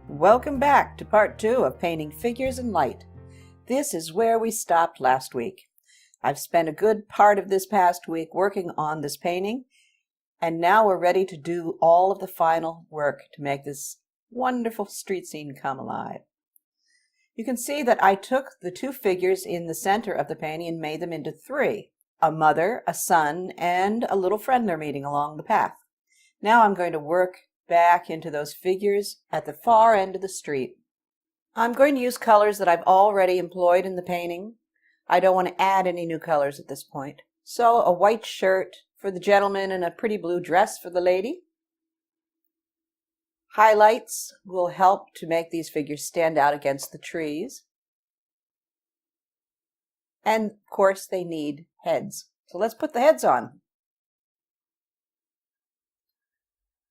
Welcome back to part 2 of painting figures in light. This is where we stopped last week. I've spent a good part of this past week working on this painting, and now we're ready to do all of the final work to make this wonderful street scene come alive. You can see that I took the two figures in the center of the painting and made them into three: a mother, a son, and a little friend they're meeting along the path. Now I'm going to work back into those figures at the far end of the street. I'm going to use colors that I've already employed in the painting. I don't want to add any new colors at this point. So a white shirt for the gentleman and a pretty blue dress for the lady. Highlights will help to make these figures stand out against the trees. And of course they need heads. So let's put the heads on.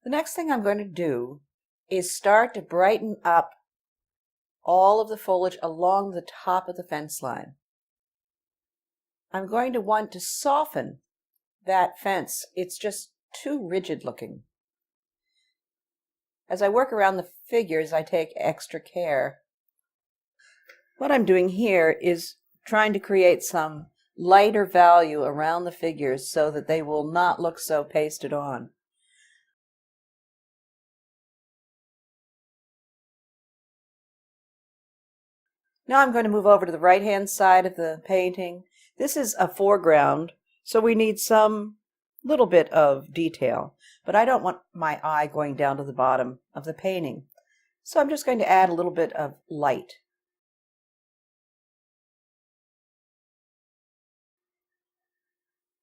The next thing I'm going to do is start to brighten up all of the foliage along the top of the fence line. I'm going to want to soften that fence. It's just too rigid looking. As I work around the figures, I take extra care. What I'm doing here is trying to create some lighter value around the figures so that they will not look so pasted on. Now I'm going to move over to the right-hand side of the painting. This is a foreground, so we need some little bit of detail, but I don't want my eye going down to the bottom of the painting. So I'm just going to add a little bit of light.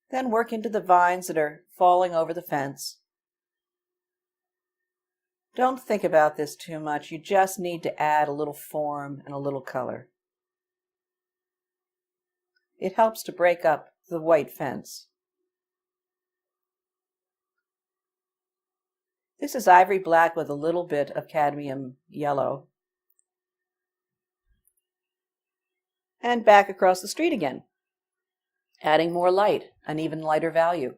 Then work into the vines that are falling over the fence. Don't think about this too much. You just need to add a little form and a little color. It helps to break up the white fence. This is ivory black with a little bit of cadmium yellow. And back across the street again, adding more light, an even lighter value.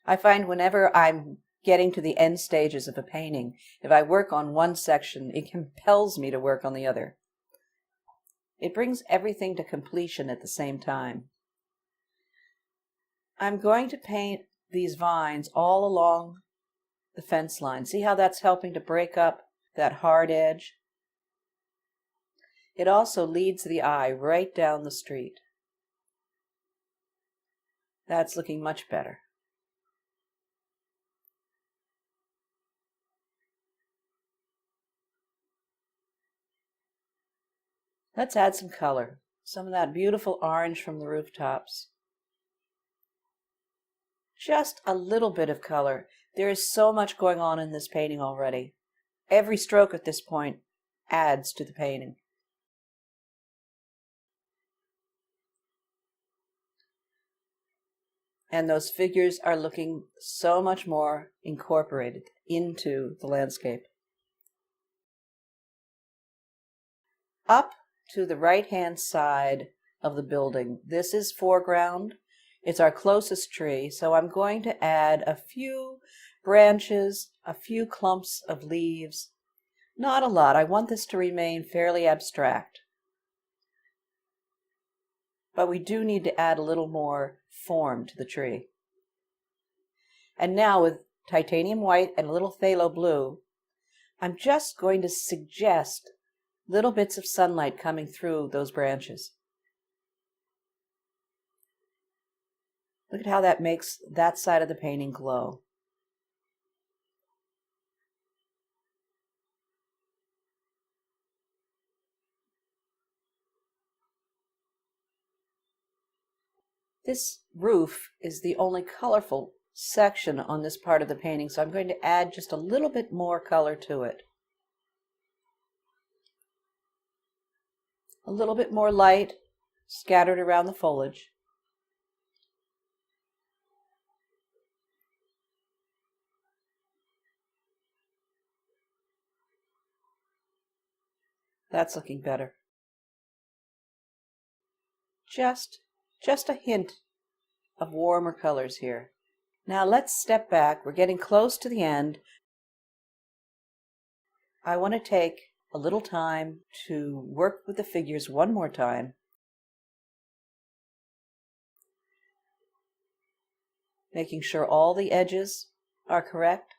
I find whenever I'm getting to the end stages of a painting, if I work on one section, it compels me to work on the other. It brings everything to completion at the same time. I'm going to paint these vines all along the fence line. See how that's helping to break up that hard edge? It also leads the eye right down the street. That's looking much better. Let's add some color, some of that beautiful orange from the rooftops. Just a little bit of color. There is so much going on in this painting already. Every stroke at this point adds to the painting. And those figures are looking so much more incorporated into the landscape. Up to the right-hand side of the building, this is foreground. It's our closest tree, so I'm going to add a few branches, a few clumps of leaves. Not a lot. I want this to remain fairly abstract. But we do need to add a little more form to the tree. And now with titanium white and a little phthalo blue, I'm just going to suggest little bits of sunlight coming through those branches. Look at how that makes that side of the painting glow. This roof is the only colorful section on this part of the painting, so I'm going to add just a little bit more color to it. A little bit more light scattered around the foliage. That's looking better. Just a hint of warmer colors here. Now let's step back. We're getting close to the end. I want to take a little time to work with the figures one more time. Making sure all the edges are correct.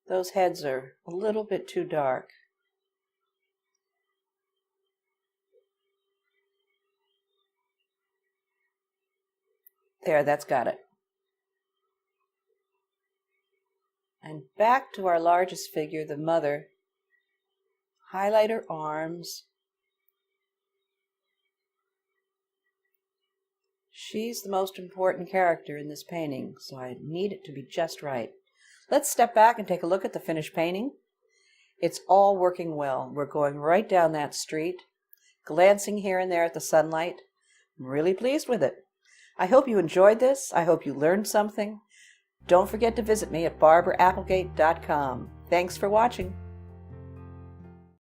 Those heads are a little bit too dark. There, that's got it. And back to our largest figure, the mother. Highlight her arms. She's the most important character in this painting, so I need it to be just right. Let's step back and take a look at the finished painting. It's all working well. We're going right down that street, glancing here and there at the sunlight. I'm really pleased with it. I hope you enjoyed this. I hope you learned something. Don't forget to visit me at barbarapplegate.com. Thanks for watching.